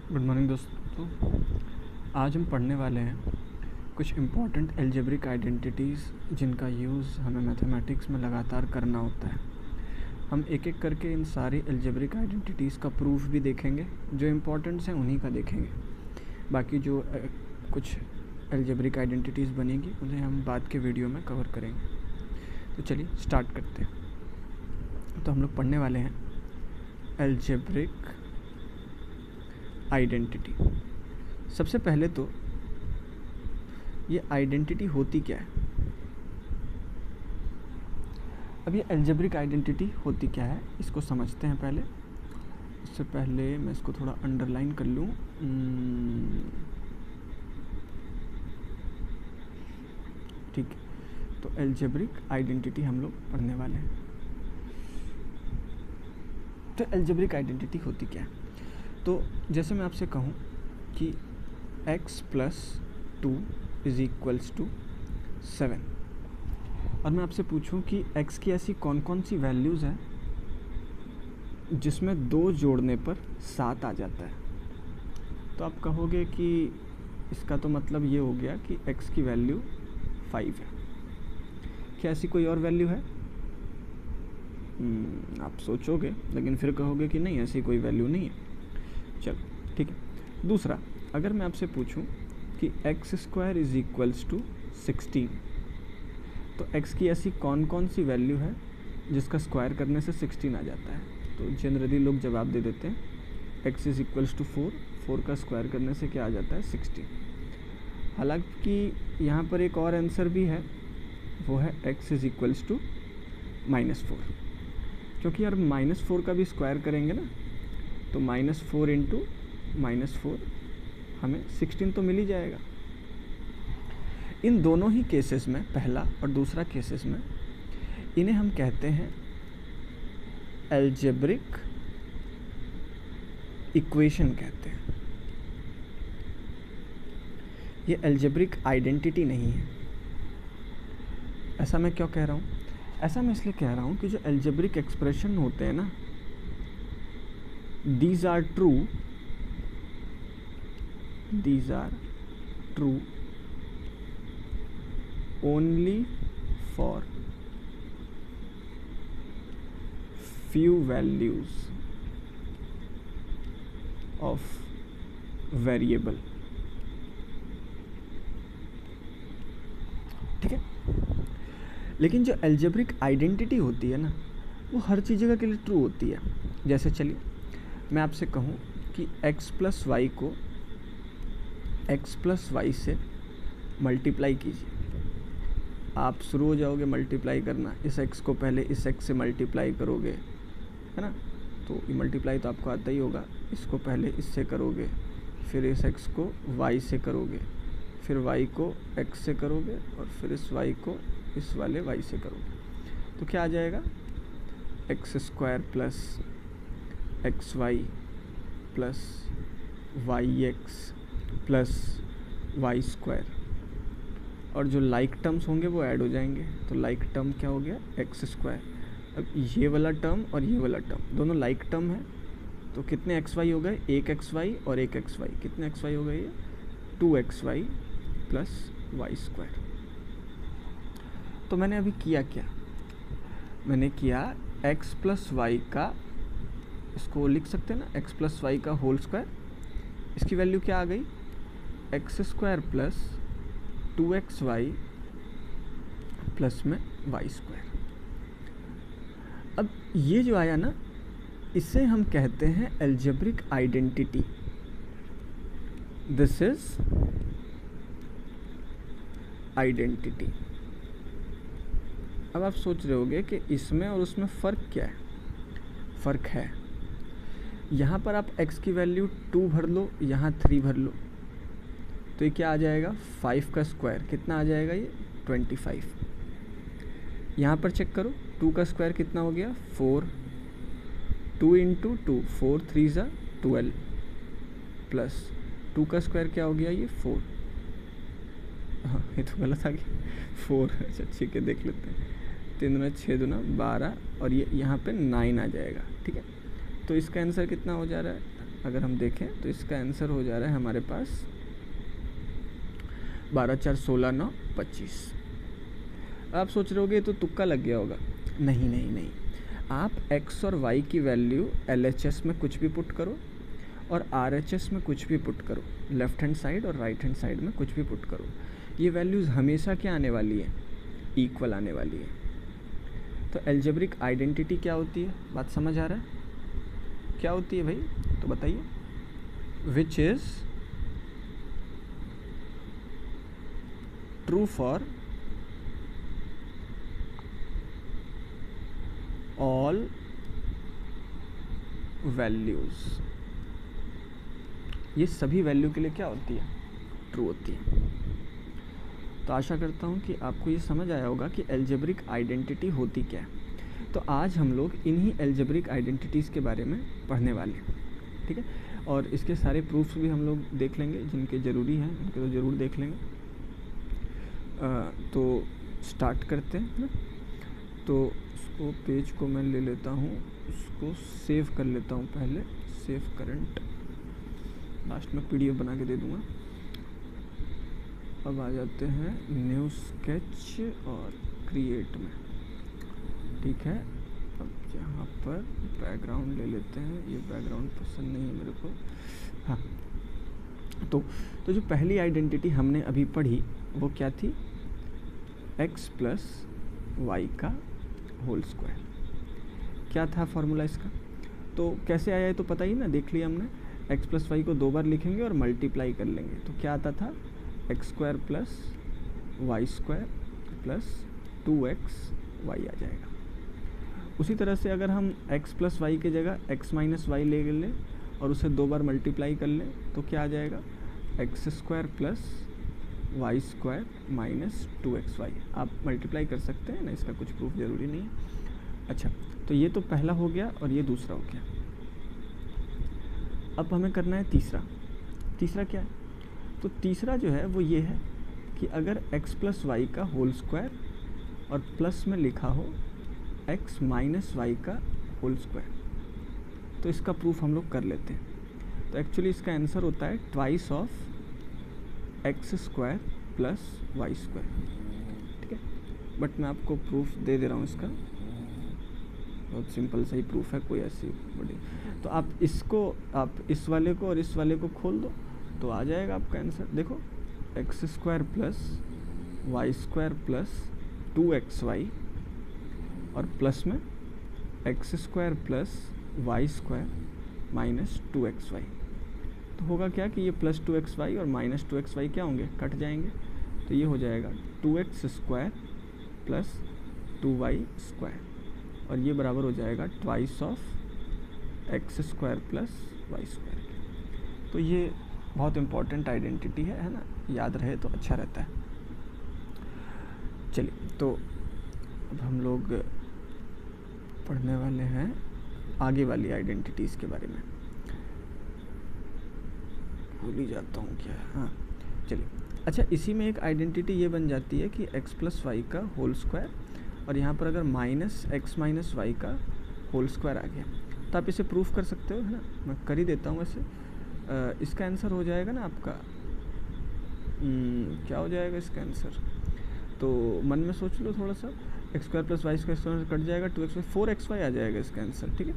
Good morning दोस्तों। आज हम पढ़ने वाले हैं कुछ इम्पॉर्टेंट एल्जेब्रिक आइडेंटिटीज़ जिनका यूज़ हमें मैथमेटिक्स में लगातार करना होता है। हम एक एक करके इन सारी एल्जेब्रिक आइडेंटिटीज़ का प्रूफ भी देखेंगे, जो इम्पॉर्टेंट्स हैं उन्हीं का देखेंगे। बाकी जो कुछ एल्जेब्रिक आइडेंटिटीज़ बनेगी उन्हें हम बाद के वीडियो में कवर करेंगे। तो चलिए स्टार्ट करते हैं। तो हम लोग पढ़ने वाले हैं एल्जेब्रिक आइडेंटिटी। सबसे पहले तो ये आइडेंटिटी होती क्या है। अब ये एल्जेब्रिक आइडेंटिटी होती क्या है इसको समझते हैं पहले। इससे पहले मैं इसको थोड़ा अंडरलाइन कर लूँ। ठीक है, तो एल्जेब्रिक आइडेंटिटी हम लोग पढ़ने वाले हैं। तो एल्जेब्रिक आइडेंटिटी होती क्या है। तो जैसे मैं आपसे कहूँ कि x + 2 = 7 और मैं आपसे पूछूं कि x की ऐसी कौन कौन सी वैल्यूज़ हैं जिसमें 2 जोड़ने पर 7 आ जाता है, तो आप कहोगे कि इसका तो मतलब ये हो गया कि x की वैल्यू 5 है। क्या ऐसी कोई और वैल्यू है? आप सोचोगे, लेकिन फिर कहोगे कि नहीं, ऐसी कोई वैल्यू नहीं है। चलो ठीक है। दूसरा, अगर मैं आपसे पूछूं कि x² = 16, तो x की ऐसी कौन कौन सी वैल्यू है जिसका स्क्वायर करने से 16 आ जाता है? तो जनरली लोग जवाब दे देते हैं x = 4, 4 का स्क्वायर करने से क्या आ जाता है? 16। हालांकि यहाँ पर एक और आंसर भी है, वो है x = -4, क्योंकि यार -4 का भी स्क्वायर करेंगे ना, तो -4 × -4 हमें 16 तो मिल ही जाएगा। इन दोनों ही केसेस में, पहला और दूसरा केसेस में, इन्हें हम कहते हैं एल्जेब्रिक इक्वेशन कहते हैं। ये एल्जेब्रिक आइडेंटिटी नहीं है। ऐसा मैं क्यों कह रहा हूँ? ऐसा मैं इसलिए कह रहा हूँ कि जो एल्जेब्रिक एक्सप्रेशन होते हैं ना, these are true only for few values of variable। ठीक है, लेकिन जो एल्जेब्रिक आइडेंटिटी होती है ना, वो हर चीज़ के लिए ट्रू होती है। जैसे चलिए मैं आपसे कहूँ कि x + y को x + y से मल्टीप्लाई कीजिए। आप शुरू हो जाओगे मल्टीप्लाई करना। इस x को पहले इस x से मल्टीप्लाई करोगे, है ना, तो ये मल्टीप्लाई तो आपको आता ही होगा। इसको पहले इससे करोगे, फिर इस x को y से करोगे, फिर y को x से करोगे, और फिर इस y को इस वाले y से करोगे, तो क्या आ जाएगा? x² + xy + yx + y², और जो लाइक टर्म्स होंगे वो ऐड हो जाएंगे। तो लाइक टर्म क्या हो गया? x²। अब ये वाला टर्म और ये वाला टर्म दोनों लाइक टर्म है, तो कितने xy हो गए? एक xy और एक xy। कितने xy हो गए? ये 2xy + y²। तो मैंने अभी किया क्या? मैंने किया x + y का, इसको लिख सकते हैं ना, x + y का होल स्क्वायर। इसकी वैल्यू क्या आ गई? x² + 2xy प्लस में y²। अब ये जो आया ना, इसे हम कहते हैं algebraic identity. This is identity. अब आप सोच रहे होगे कि इसमें और उसमें फ़र्क क्या है? फ़र्क है, यहाँ पर आप x की वैल्यू 2 भर लो, यहाँ 3 भर लो, तो ये क्या आ जाएगा? 5 का स्क्वायर कितना आ जाएगा? ये 25। यहाँ पर चेक करो, 2 का स्क्वायर कितना हो गया? 4। 2 × 2, 4 × 3 = 12, प्लस 2 का स्क्वायर क्या हो गया? ये 4। हाँ, ये तो गलत आ गया, 4। अच्छा ठीक है, देख लेते हैं। 3 × 6 = 12, और ये यहाँ पे 9 आ जाएगा। ठीक है, तो इसका आंसर कितना हो जा रहा है? अगर हम देखें तो इसका आंसर हो जा रहा है हमारे पास 12 4 16 9 25। आप सोच रहे होगे तो तुक्का लग गया होगा। नहीं नहीं नहीं, आप x और y की वैल्यू LHS में कुछ भी पुट करो और RHS में कुछ भी पुट करो, लेफ्ट हैंड साइड और राइट हैंड साइड में कुछ भी पुट करो, ये वैल्यूज़ हमेशा क्या आने वाली है, इक्वल आने वाली है। तो एल्जेब्रिक आइडेंटिटी क्या होती है, बात समझ आ रहा है क्या होती है भाई, तो बताइए। Which is true for all values, ये सभी वैल्यू के लिए क्या होती है, ट्रू होती है। तो आशा करता हूँ कि आपको ये समझ आया होगा कि एल्जेब्रिक आइडेंटिटी होती क्या है। तो आज हम लोग इन्हीं एल्जेब्रिक आइडेंटिटीज़ के बारे में पढ़ने वाले हैं, ठीक है। और इसके सारे प्रूफ्स भी हम लोग देख लेंगे, जिनके ज़रूरी हैं उनके तो ज़रूर देख लेंगे। तो स्टार्ट करते हैं ना। तो उसको पेज को मैं ले लेता हूँ, उसको सेव कर लेता हूँ पहले, सेव करंट, लास्ट में PDF बना के दे दूँगा। अब आ जाते हैं न्यू स्केच और क्रिएट में, ठीक है। अब यहाँ पर बैकग्राउंड ले लेते हैं, ये बैकग्राउंड पसंद नहीं है मेरे को। हाँ, तो जो पहली आइडेंटिटी हमने अभी पढ़ी वो क्या थी, x प्लस वाई का होल स्क्वायर। क्या था फॉर्मूला इसका, तो कैसे आया है तो पता ही ना, देख लिया हमने। x प्लस वाई को 2 बार लिखेंगे और मल्टीप्लाई कर लेंगे, तो क्या आता था, X square plus Y square plus 2x Y आ जाएगा। उसी तरह से अगर हम x प्लस वाई की जगह x माइनस वाई ले लें और उसे 2 बार मल्टीप्लाई कर लें तो क्या आ जाएगा, x square plus Y square minus 2xy। आप मल्टीप्लाई कर सकते हैं ना, इसका कुछ प्रूफ ज़रूरी नहीं है। अच्छा, तो ये तो पहला हो गया और ये दूसरा हो गया। अब हमें करना है तीसरा। तीसरा क्या है, तो तीसरा जो है वो ये है कि अगर x प्लस वाई का होल स्क्वायर और प्लस में लिखा हो x माइनस वाई का होल स्क्वायर, तो इसका प्रूफ हम लोग कर लेते हैं। तो एक्चुअली इसका आंसर होता है twice of x square plus Y square, ठीक है। बट मैं आपको प्रूफ दे रहा हूँ इसका, बहुत सिंपल सा ही प्रूफ है, कोई ऐसी बड़ी। तो आप इसको, आप इस वाले को और इस वाले को खोल दो तो आ जाएगा आपका आंसर। देखो, x square plus Y square plus 2xy और प्लस में x square plus Y square minus 2xy। तो होगा क्या कि ये प्लस 2xy और माइनस 2xy क्या होंगे, कट जाएंगे। तो ये हो जाएगा 2x square plus 2y square, और ये बराबर हो जाएगा twice of x square plus Y square. तो ये बहुत इम्पॉर्टेंट आइडेंटिटी है ना, याद रहे तो अच्छा रहता है। चलिए, तो अब हम लोग पढ़ने वाले हैं आगे वाली आइडेंटिटीज़ के बारे में। भूल ही जाता हूँ क्या है, हाँ चलिए। अच्छा, इसी में एक आइडेंटिटी ये बन जाती है कि x प्लस वाई का होल स्क्वायर और यहाँ पर अगर माइनस एक्स माइनस वाई का होल स्क्वायर आ गया तो आप इसे प्रूफ कर सकते हो, है ना। मैं कर ही देता हूँ वैसे। इसका आंसर हो जाएगा ना आपका, क्या हो जाएगा इसका आंसर, तो मन में सोच लो थोड़ा सा। X square plus Y square cut जाएगा, 2x 4xy आ जाएगा इसका आंसर, ठीक है।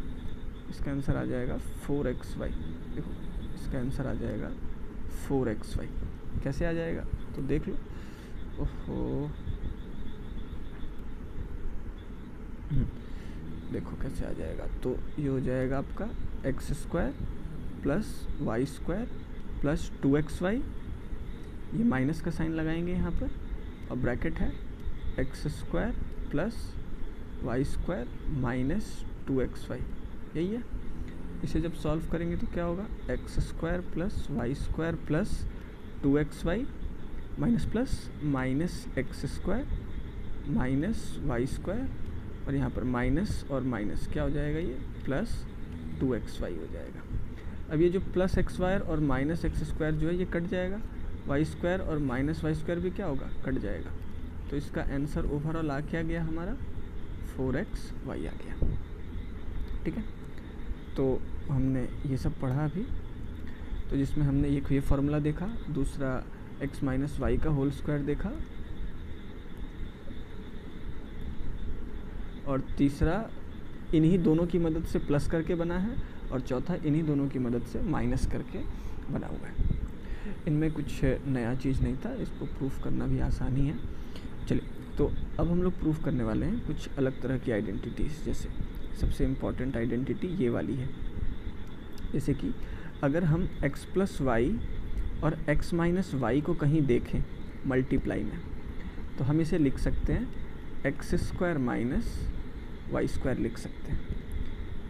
इसका आंसर आ जाएगा 4xy। देखो, इसका आंसर आ जाएगा 4xy। कैसे आ जाएगा तो देख लो। ओहो, देखो कैसे आ जाएगा। तो ये हो जाएगा आपका x square plus Y square plus 2xy, ये माइनस का साइन लगाएंगे यहाँ पर, और ब्रैकेट है x square plus Y square minus 2xy, यही है। इसे जब सॉल्व करेंगे तो क्या होगा, x square plus Y square plus 2xy minus plus minus x square minus y square, और यहाँ पर माइनस और माइनस क्या हो जाएगा, ये प्लस 2xy हो जाएगा। अब ये जो प्लस एक्स वायर और माइनस एक्स स्क्वायर जो है ये कट जाएगा, वाई स्क्वायर और माइनस वाई स्क्वायर भी क्या होगा, कट जाएगा। तो इसका आंसर ओवरऑल आ क्या गया हमारा, 4xy आ गया, ठीक है। तो हमने ये सब पढ़ा अभी, तो जिसमें हमने एक ये फार्मूला देखा, दूसरा x माइनस वाई का होल स्क्वायर देखा, और तीसरा इन्हीं दोनों की मदद से प्लस करके बना है, और चौथा इन्हीं दोनों की मदद से माइनस करके बना हुआ है। इनमें कुछ नया चीज़ नहीं था, इसको प्रूफ करना भी आसान ही है। चलिए, तो अब हम लोग प्रूफ करने वाले हैं कुछ अलग तरह की आइडेंटिटीज़। जैसे सबसे इम्पॉर्टेंट आइडेंटिटी ये वाली है, जैसे कि अगर हम x प्लस वाई और x माइनस वाई को कहीं देखें मल्टीप्लाई में, तो हम इसे लिख सकते हैं x square minus y square लिख सकते हैं।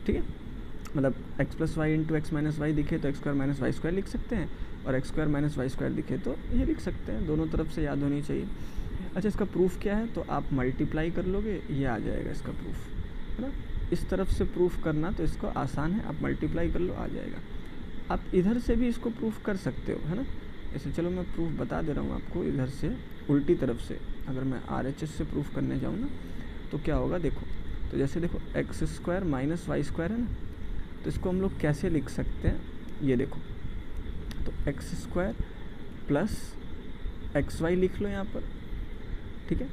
ठीक है, मतलब x plus y into x minus y दिखे तो x square minus y square लिख सकते हैं, और x square minus y square दिखे तो ये लिख सकते हैं। दोनों तरफ से याद होनी चाहिए। अच्छा, इसका प्रूफ क्या है? तो आप मल्टीप्लाई कर लोगे, ये आ जाएगा इसका प्रूफ, है ना। इस तरफ से प्रूफ करना तो इसको आसान है, आप मल्टीप्लाई कर लो, आ जाएगा। आप इधर से भी इसको प्रूफ कर सकते हो, है ना। ऐसे चलो मैं प्रूफ बता दे रहा हूँ आपको इधर से, उल्टी तरफ से। अगर मैं RHS से प्रूफ करने जाऊँ ना, तो क्या होगा देखो। तो जैसे देखो x square minus y square है ना, तो इसको हम लोग कैसे लिख सकते हैं, ये देखो। तो x square plus x y लिख लो यहाँ पर, ठीक है,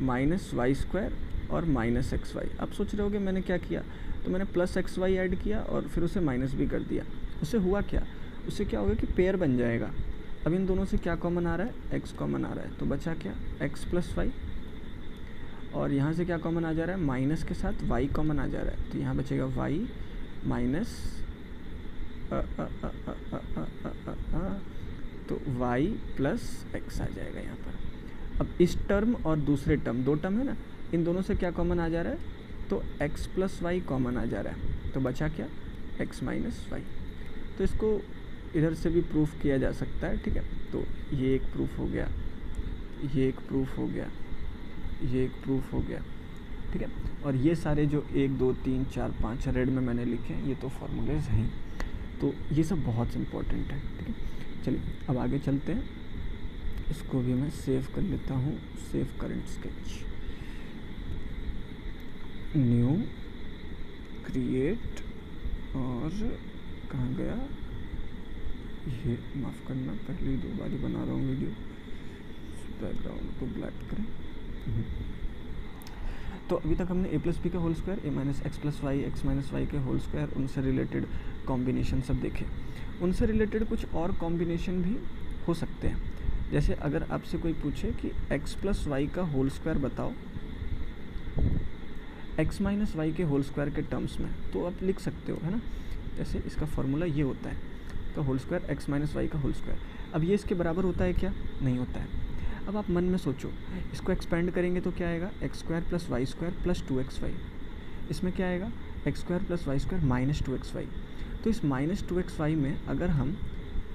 माइनस वाई स्क्वायर और माइनस एक्स वाई। आप सोच रहे होगे मैंने क्या किया, तो मैंने प्लस एक्स वाई ऐड किया और फिर उसे माइनस भी कर दिया। उससे हुआ क्या, उससे क्या होगा कि पेयर बन जाएगा। अब इन दोनों से क्या कॉमन आ रहा है, एक्स कॉमन आ रहा है, तो बचा क्या, एक्स प्लस वाई, और यहाँ से क्या कॉमन आ जा रहा है, माइनस के साथ वाई कॉमन आ जा रहा है, तो यहाँ बचेगा वाई माइनस तो y प्लस एक्स आ जाएगा यहाँ पर। अब इस टर्म और दूसरे टर्म, दो टर्म है ना, इन दोनों से क्या कॉमन आ जा रहा है, तो x प्लस वाई कॉमन आ जा रहा है, तो बचा क्या, x माइनस वाई। तो इसको इधर से भी प्रूफ किया जा सकता है, ठीक है। तो ये एक प्रूफ हो गया, ये एक प्रूफ हो गया, ये एक प्रूफ हो गया, ठीक है। और ये सारे जो 1 2 3 4 5 रेड में मैंने लिखे हैं, ये तो फार्मूलेज हैं। तो ये सब बहुत इम्पोर्टेंट है, ठीक है। चलिए अब आगे चलते हैं। इसको भी मैं सेव कर लेता हूँ, save current sketch, new, create, और कहाँ गया ये, माफ़ करना, पहले ही 2 बार ही बना रहा हूँ वीडियो। बैकग्राउंड को ब्लैक करें। तो अभी तक हमने a प्लस बी का whole square, a minus x plus y, x minus y के होल स्क्वायर, उनसे रिलेटेड कॉम्बिनेशन सब देखे। उनसे रिलेटेड कुछ और कॉम्बिनेशन भी हो सकते हैं। जैसे अगर आपसे कोई पूछे कि x प्लस वाई का होल स्क्वायर बताओ x माइनस वाई के होल स्क्वायर के टर्म्स में, तो आप लिख सकते हो, है ना। जैसे इसका फॉर्मूला ये होता है, का whole square x minus y का होल स्क्वायर। अब ये इसके बराबर होता है क्या, नहीं होता है। अब आप मन में सोचो, इसको एक्सपेंड करेंगे तो क्या आएगा, x square plus Y square plus 2xy। इसमें क्या आएगा, x square plus Y square minus 2xy। तो इस माइनस 2xy में अगर हम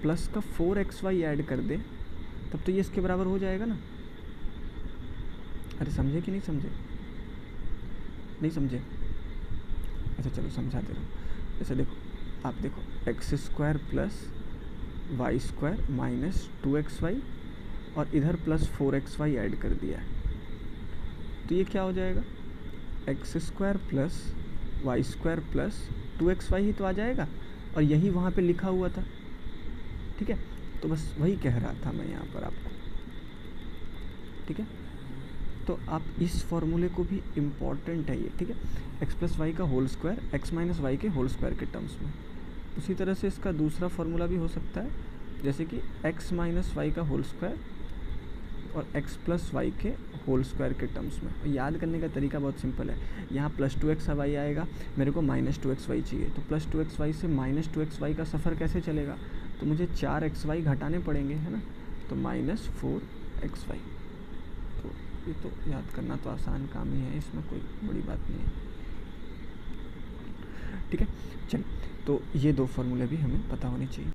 प्लस का 4xy ऐड कर दें, तब तो ये इसके बराबर हो जाएगा ना। अरे समझे कि नहीं समझे, नहीं समझे, अच्छा चलो समझा दे रहा हूँ। जैसे देखो, आप देखो x square plus Y square minus 2xy, और इधर प्लस 4xy ऐड कर दिया है, तो ये क्या हो जाएगा, x square plus Y square plus 2xy ही तो आ जाएगा, और यही वहाँ पे लिखा हुआ था, ठीक है। तो बस वही कह रहा था मैं यहाँ पर आपको, ठीक है। तो आप इस फॉर्मूले को भी इम्पॉर्टेंट है ये, ठीक है। एक्स प्लस वाई का whole square x minus y के होल स्क्वायर के टर्म्स में। उसी तरह से इसका दूसरा फार्मूला भी हो सकता है, जैसे कि एक्स माइनस वाई का होल स्क्वायर और एक्स प्लस वाई के होल स्क्वायर के टर्म्स में। और याद करने का तरीका बहुत सिंपल है, यहाँ प्लस 2xy आएगा, मेरे को माइनस 2xy चाहिए, तो प्लस 2xy से माइनस 2xy का सफ़र कैसे चलेगा, तो मुझे 4xy घटाने पड़ेंगे, है ना। तो माइनस 4xy। तो ये तो याद करना तो आसान काम ही है, इसमें कोई बड़ी बात नहीं है, ठीक है। चलिए, तो ये 2 फार्मूले भी हमें पता होने चाहिए।